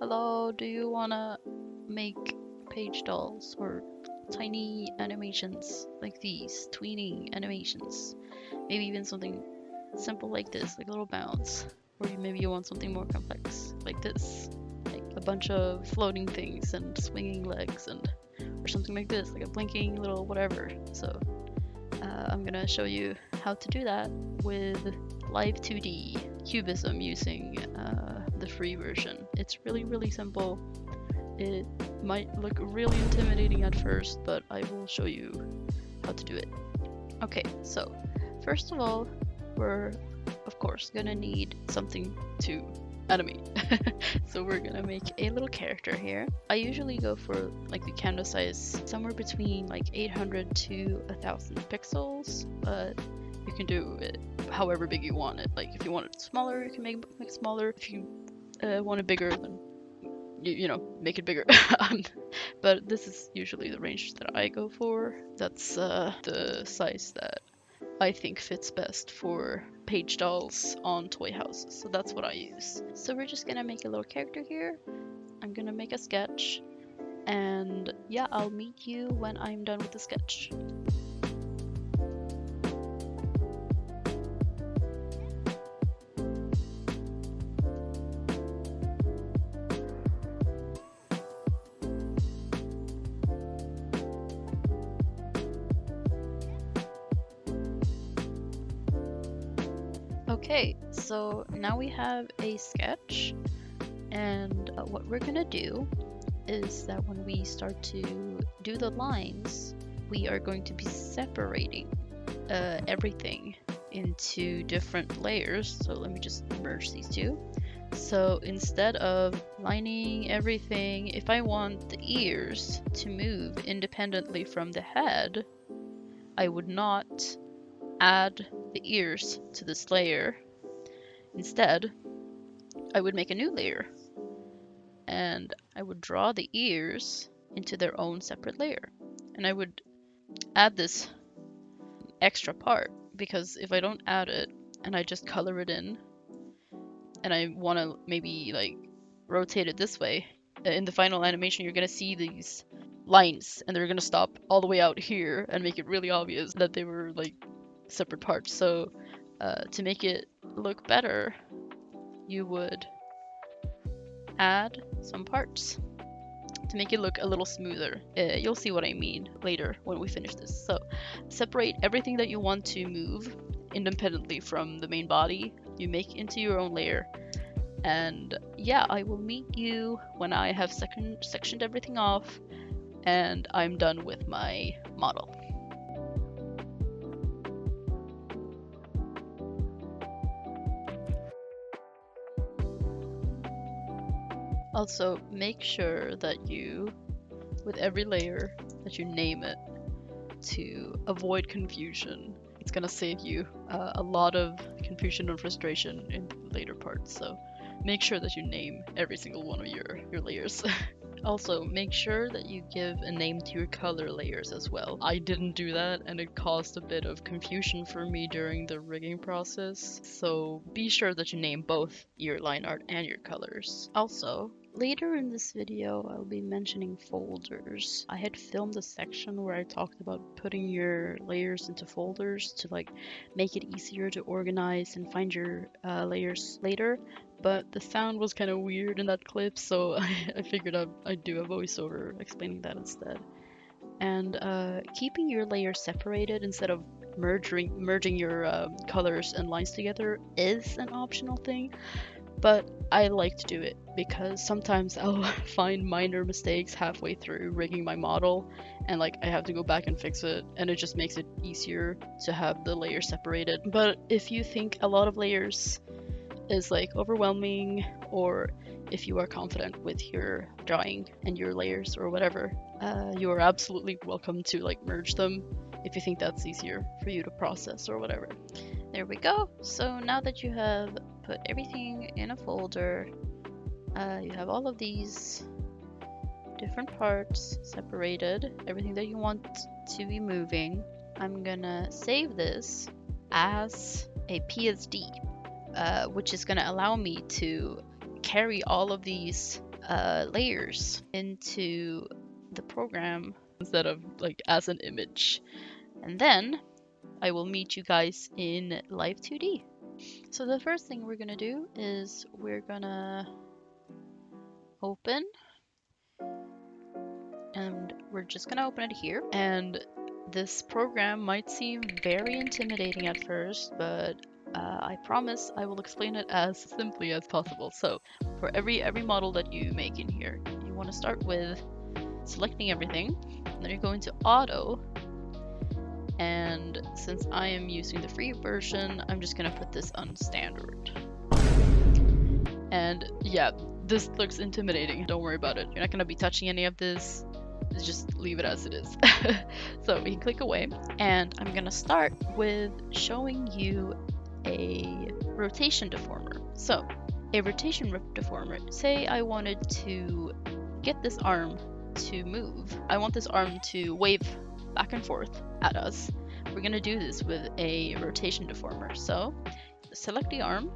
Hello, do you wanna make page dolls or tiny animations like these, tweening animations? Maybe even something simple like this, like a little bounce. Or maybe you want something more complex, like this, like a bunch of floating things and swinging legs, or something like this, like a blinking little whatever. So I'm gonna show you how to do that with Live2D Cubism using the free version. It's really simple. It might look really intimidating at first, but I will show you how to do it. Okay, so first of all, we're of course gonna need something to animate. So we're gonna make a little character here. I usually go for like the canvas size somewhere between like 800 to 1000 pixels, but you can do it however big you want it. Like if you want it smaller, you can make it smaller. If you want it bigger, then you know, make it bigger. But this is usually the range that I go for. That's the size that I think fits best for page dolls on toy houses. So that's what I use. So we're just gonna make a little character here. I'm gonna make a sketch, and yeah, I'll meet you when I'm done with the sketch. Okay, so now we have a sketch, and what we're gonna do is that when we start to do the lines, we are going to be separating everything into different layers. So let me just merge these two. So instead of lining everything, if I want the ears to move independently from the head, I would not add the ears to this layer. Instead, I would make a new layer, and I would draw the ears into their own separate layer, and I would add this extra part, because if I don't add it and I just color it in and I want to maybe like rotate it this way, in the final animation you're gonna see these lines and they're gonna stop all the way out here and make it really obvious that they were like separate parts. So to make it look better, you would add some parts to make it look a little smoother. You'll see what I mean later when we finish this. So separate everything that you want to move independently from the main body. You make into your own layer. And yeah, I will meet you when I have sectioned everything off and I'm done with my model. Also, make sure that you, with every layer, that you name it to avoid confusion. It's gonna save you a lot of confusion and frustration in later parts. So make sure that you name every single one of your layers. Also, make sure that you give a name to your color layers as well. I didn't do that, and it caused a bit of confusion for me during the rigging process. So be sure that you name both your line art and your colors. Also, later in this video, I'll be mentioning folders. I had filmed a section where I talked about putting your layers into folders to like make it easier to organize and find your layers later. But the sound was kind of weird in that clip, so I figured I'd do a voiceover explaining that instead. And keeping your layers separated instead of merging your colors and lines together is an optional thing, but I like to do it because sometimes I'll find minor mistakes halfway through rigging my model, and like I have to go back and fix it, and it just makes it easier to have the layers separated. But if you think a lot of layers is like overwhelming, or if you are confident with your drawing and your layers or whatever, you are absolutely welcome to like merge them if you think that's easier for you to process or whatever. There we go. So now that you have put everything in a folder, you have all of these different parts separated, everything that you want to be moving. I'm gonna save this as a PSD, which is gonna allow me to carry all of these layers into the program instead of like as an image. And then I will meet you guys in Live2D. So the first thing we're gonna do is we're gonna open, and we're just gonna open it here. And this program might seem very intimidating at first, but I promise I will explain it as simply as possible. So for every model that you make in here, you want to start with selecting everything, and then you go into auto. And since I am using the free version, I'm just gonna put this on standard. And yeah, this looks intimidating. Don't worry about it. You're not gonna be touching any of this. Just leave it as it is. So we can click away, and I'm gonna start with showing you a rotation deformer. So a rotation deformer, say I wanted to get this arm to move. I want this arm to wave back and forth at us. We're gonna do this with a rotation deformer. So select the arm,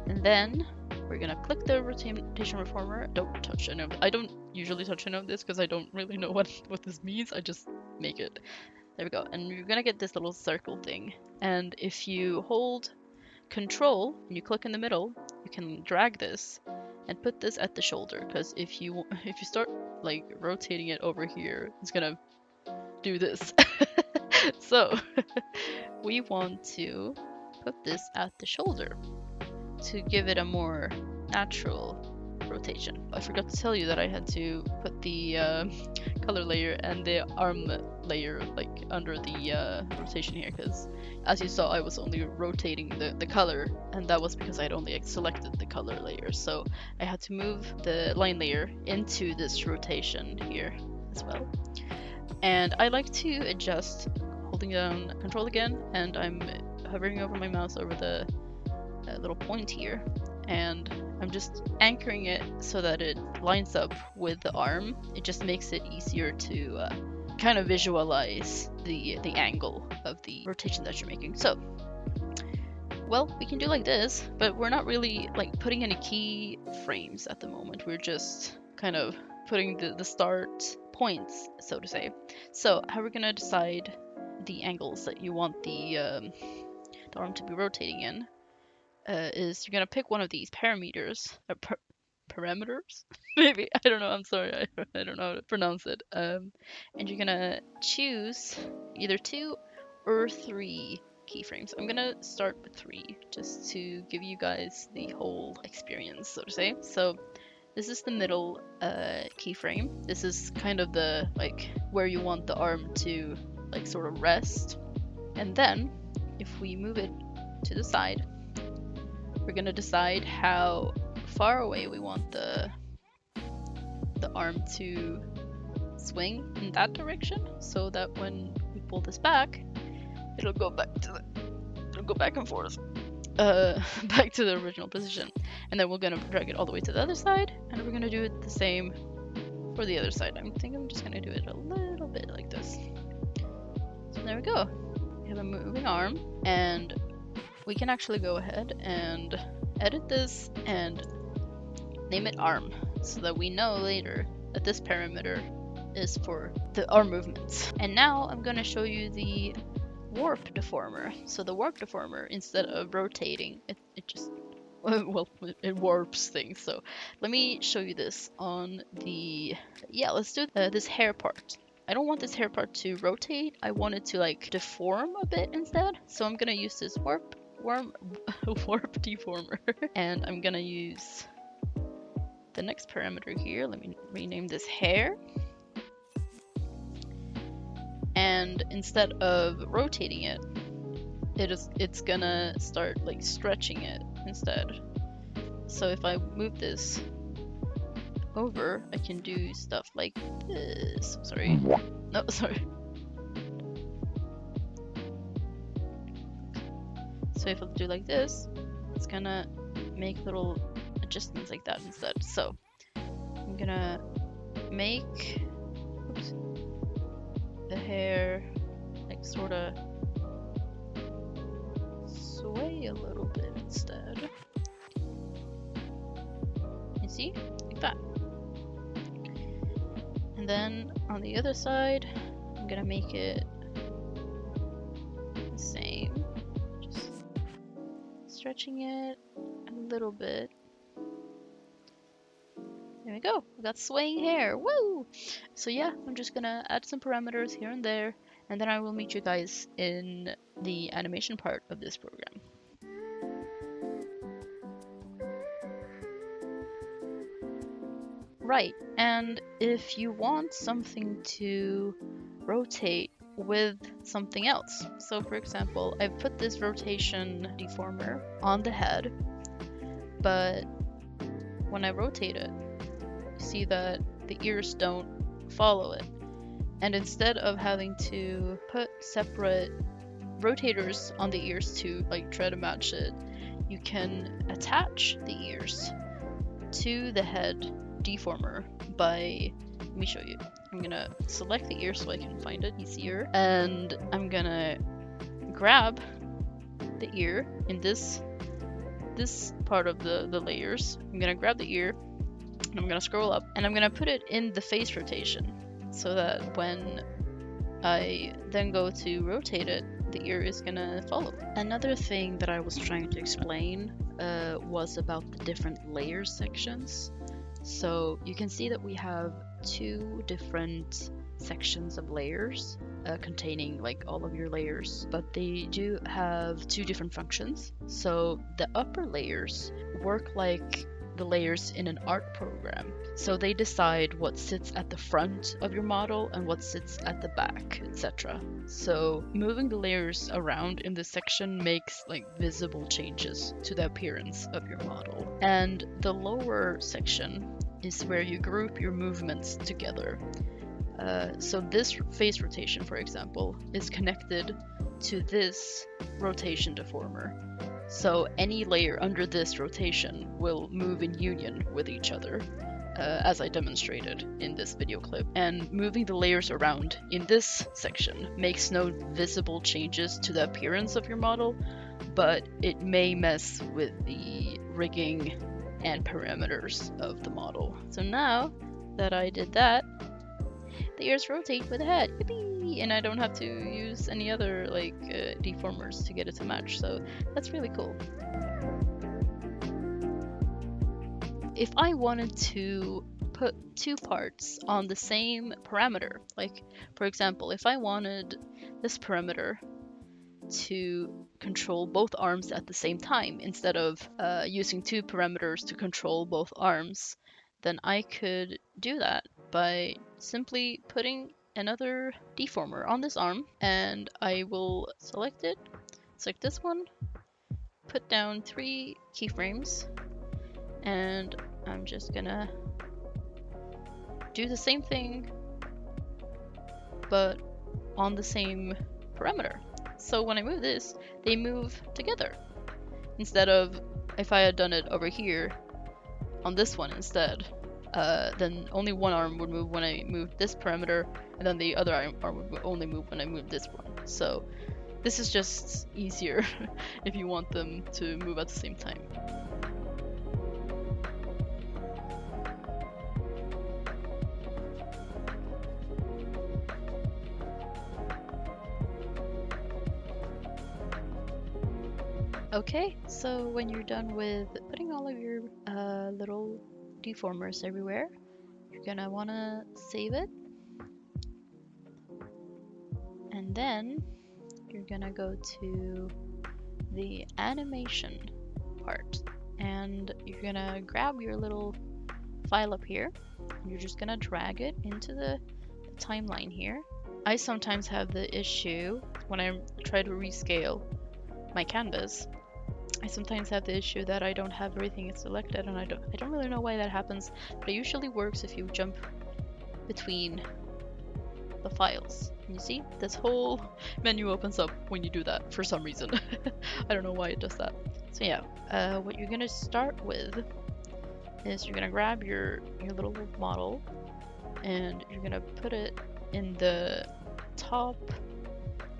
and then we're gonna click the rotation deformer. Don't touch any of it. I don't usually touch any of this because I don't really know what this means. I just make it. There we go. And you're gonna get this little circle thing. And if you hold Control and you click in the middle, you can drag this and put this at the shoulder. Because if you start like rotating it over here, it's gonna do this. So we want to put this at the shoulder to give it a more natural rotation. I forgot to tell you that I had to put the color layer and the arm layer like under the rotation here, because as you saw I was only rotating the color, and that was because I had only selected the color layer. So I had to move the line layer into this rotation here as well. And I like to adjust holding down Control again, and I'm hovering over my mouse over the little point here, and I'm just anchoring it so that it lines up with the arm. It just makes it easier to kind of visualize the angle of the rotation that you're making. So, well, we can do like this, but we're not really like putting any key frames at the moment. We're just kind of putting the start points, so to say. So how we're gonna decide the angles that you want the arm to be rotating in is you're gonna pick one of these parameters, parameters, maybe, I don't know, I'm sorry, I don't know how to pronounce it, and you're gonna choose either 2 or 3 keyframes. I'm gonna start with 3 just to give you guys the whole experience, so to say. So this is the middle keyframe. This is kind of the like where you want the arm to like sort of rest. And then if we move it to the side, we're gonna decide how far away we want the arm to swing in that direction, so that when we pull this back, it'll go back and forth, back to the original position. And then we're gonna drag it all the way to the other side, and we're gonna do it the same for the other side. I think I'm just gonna do it a little bit like this. So there we go. We have a moving arm, and we can actually go ahead and edit this and name it arm, so that we know later that this parameter is for the arm movements. And now I'm gonna show you the warp deformer. So the warp deformer, instead of rotating, it just, well, it warps things. So let me show you this on the, yeah, let's do this hair part. I don't want this hair part to rotate. I want it to like deform a bit instead. So I'm gonna use this warp deformer, and I'm gonna use the next parameter here. Let me rename this hair. And instead of rotating it, it's gonna start like stretching it instead. So if I move this over, I can do stuff like this. Sorry. No, sorry. So if I do like this, it's gonna make little adjustments like that instead. So I'm gonna make the hair like sort of sway a little bit instead. You see? Like that. And then on the other side, I'm gonna make it the same. Just stretching it a little bit. There we go. We got swaying hair. Woo! So yeah, I'm just gonna add some parameters here and there, and then I will meet you guys in the animation part of this program. Right, and if you want something to rotate with something else, so for example, I've put this rotation deformer on the head, but when I rotate it, you see that the ears don't follow it. And instead of having to put separate rotators on the ears to like try to match it, you can attach the ears to the head deformer by, let me show you. I'm gonna select the ear so I can find it easier, and I'm gonna grab the ear in this part of the layers. I'm gonna grab the ear and I'm gonna scroll up and I'm gonna put it in the face rotation so that when I then go to rotate it, the ear is gonna follow. Another thing that I was trying to explain was about the different layer sections. So you can see that we have two different sections of layers containing like all of your layers, but they do have two different functions. So the upper layers work like the layers in an art program. So they decide what sits at the front of your model and what sits at the back, etc. So moving the layers around in this section makes like visible changes to the appearance of your model. And the lower section is where you group your movements together. So this face rotation, for example, is connected to this rotation deformer. So any layer under this rotation will move in union with each other, as I demonstrated in this video clip. And moving the layers around in this section makes no visible changes to the appearance of your model, but it may mess with the rigging and parameters of the model. So now that I did that, the ears rotate with the head. Yippee! And I don't have to use any other like deformers to get it to match, so that's really cool. If I wanted to put two parts on the same parameter, like for example, if I wanted this parameter to control both arms at the same time instead of using two parameters to control both arms, then I could do that by simply putting another deformer on this arm, and I will select it, select this one, put down 3 keyframes, and I'm just gonna do the same thing but on the same parameter. So when I move this, they move together. Instead of if I had done it over here on this one instead, then only one arm would move when I moved this parameter, and then the other arm would only move when I moved this one. So this is just easier if you want them to move at the same time. Okay, so when you're done with putting all of your little deformers everywhere, you're gonna wanna save it. And then you're gonna go to the animation part, and you're gonna grab your little file up here, and you're just gonna drag it into the timeline here. I sometimes have the issue when I try to rescale my canvas. I sometimes have the issue that I don't have everything selected, and I don't really know why that happens, but it usually works if you jump between the files. And you see, this whole menu opens up when you do that for some reason. I don't know why it does that. So yeah, what you're gonna start with is you're gonna grab your little model, and you're gonna put it in the top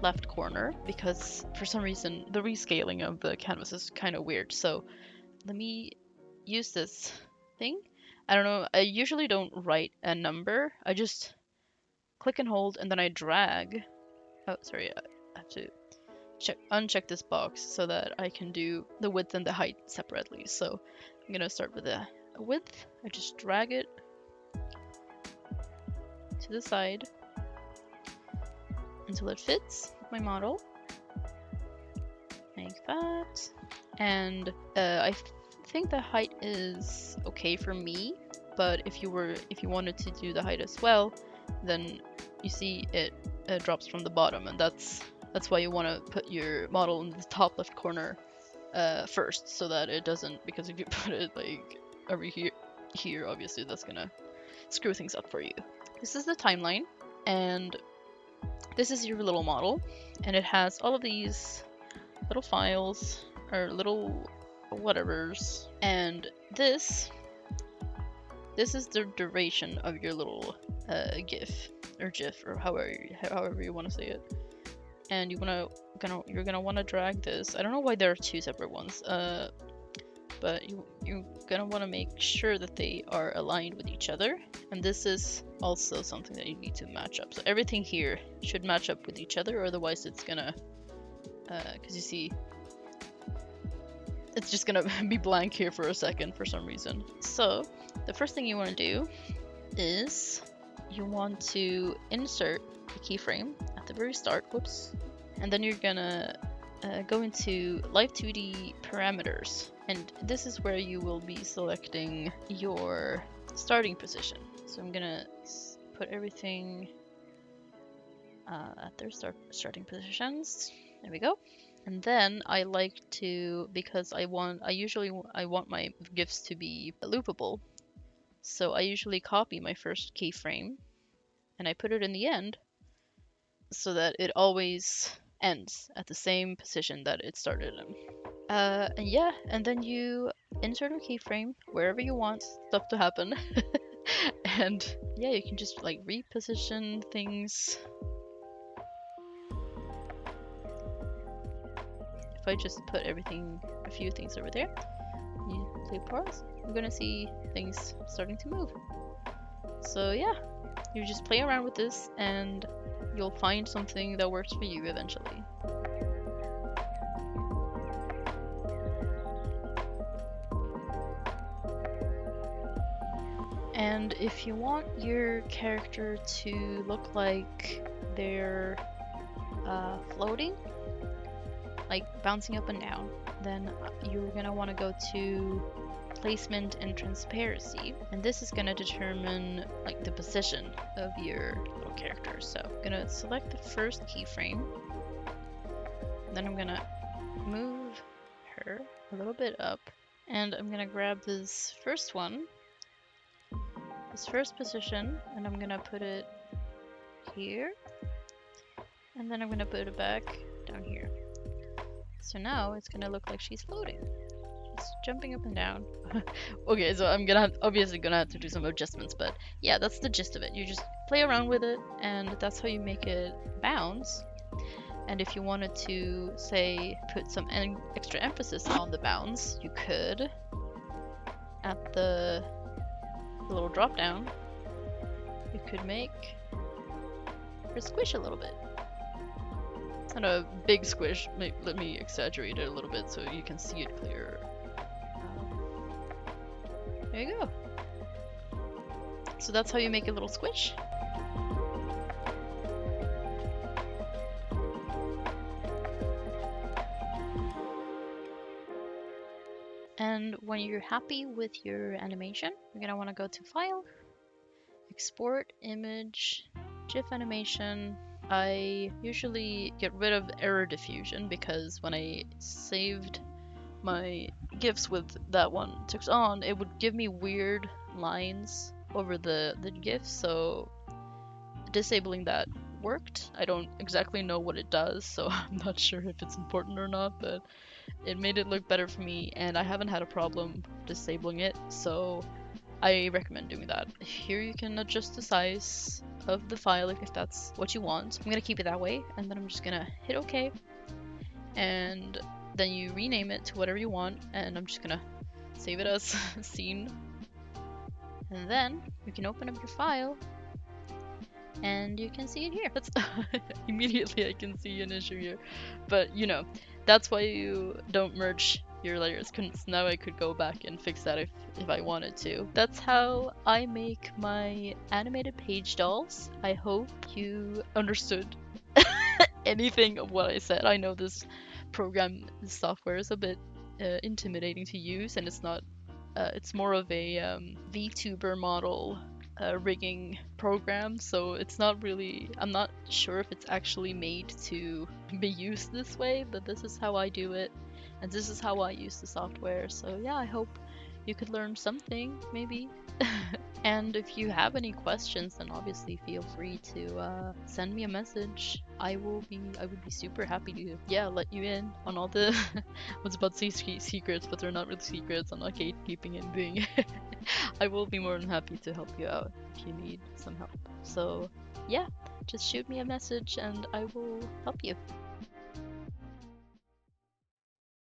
left corner, because for some reason the rescaling of the canvas is kind of weird. So let me use this thing. I don't know, I usually don't write a number. I just click and hold and then I drag. Oh, sorry, I have to uncheck this box so that I can do the width and the height separately. So I'm gonna start with a width. I just drag it to the side until it fits my model, like that. And I think the height is okay for me, but if you wanted to do the height as well, then you see it drops from the bottom, and that's why you want to put your model in the top left corner first, so that it doesn't, because if you put it like over here, obviously that's gonna screw things up for you. This is the timeline, and this is your little model, and it has all of these little files or little whatevers, and this is the duration of your little GIF or GIF or however you want to say it. And you're gonna want to drag this. I don't know why there are two separate ones, but you're gonna want to make sure that they are aligned with each other. And this is also something that you need to match up. So everything here should match up with each other, or otherwise it's gonna, because you see, it's just gonna be blank here for a second for some reason. So the first thing you want to do is you want to insert the keyframe at the very start. Whoops. And then you're gonna go into Live2D parameters, and this is where you will be selecting your starting position. So I'm gonna put everything at their starting positions. There we go. And then I like to, because I want my GIFs to be loopable, so I usually copy my first keyframe and I put it in the end so that it always ends at the same position that it started in. And yeah, and then you insert a keyframe wherever you want stuff to happen. And yeah, you can just like reposition things. If I just put a few things over there, you play pause, you're gonna see things starting to move. So yeah, you just play around with this and you'll find something that works for you eventually. And if you want your character to look like they're floating, like bouncing up and down, then you're gonna want to go to placement and transparency, and this is gonna determine like the position of your little character. So I'm gonna select the first keyframe, then I'm gonna move her a little bit up, and I'm gonna grab this first one, this first position, and I'm gonna put it here, and then I'm gonna put it back down here. So now it's gonna look like she's floating. She's jumping up and down. Okay, so I'm obviously gonna have to do some adjustments, but yeah, that's the gist of it. You just play around with it, and that's how you make it bounce. And if you wanted to, say, put some extra emphasis on the bounce, you could, at the little drop down, you could make her squish a little bit. Not a big squish, let me exaggerate it a little bit so you can see it clearer. There you go. So that's how you make a little squish. And when you're happy with your animation, you're gonna want to go to File, Export Image, GIF Animation. I usually get rid of error diffusion because when I saved my GIFs with that one turned on, it would give me weird lines over the GIFs, so disabling that worked. I don't exactly know what it does, so I'm not sure if it's important or not, but it made it look better for me, and I haven't had a problem disabling it, so I recommend doing that. Here you can adjust the size of the file if that's what you want. I'm gonna keep it that way, and then I'm just gonna hit OK, and then you rename it to whatever you want, and I'm just gonna save it as scene. And then you can open up your file and you can see it here. That's immediately I can see an issue here. But you know, that's why you don't merge your layers, because now I could go back and fix that if I wanted to. That's how I make my animated page dolls. I hope you understood anything of what I said. I know this this software is a bit intimidating to use, and it's not it's more of a VTuber model rigging program, so it's not really, I'm not sure if it's actually made to be used this way, but this is how I do it, and this is how I use the software. So yeah, I hope you could learn something, maybe. And if you have any questions, then obviously feel free to send me a message. I would be super happy to, yeah, let you in on all the I was about to say secrets, but they're not really secrets. I'm not gatekeeping anything. I will be more than happy to help you out if you need some help. So yeah, just shoot me a message and I will help you.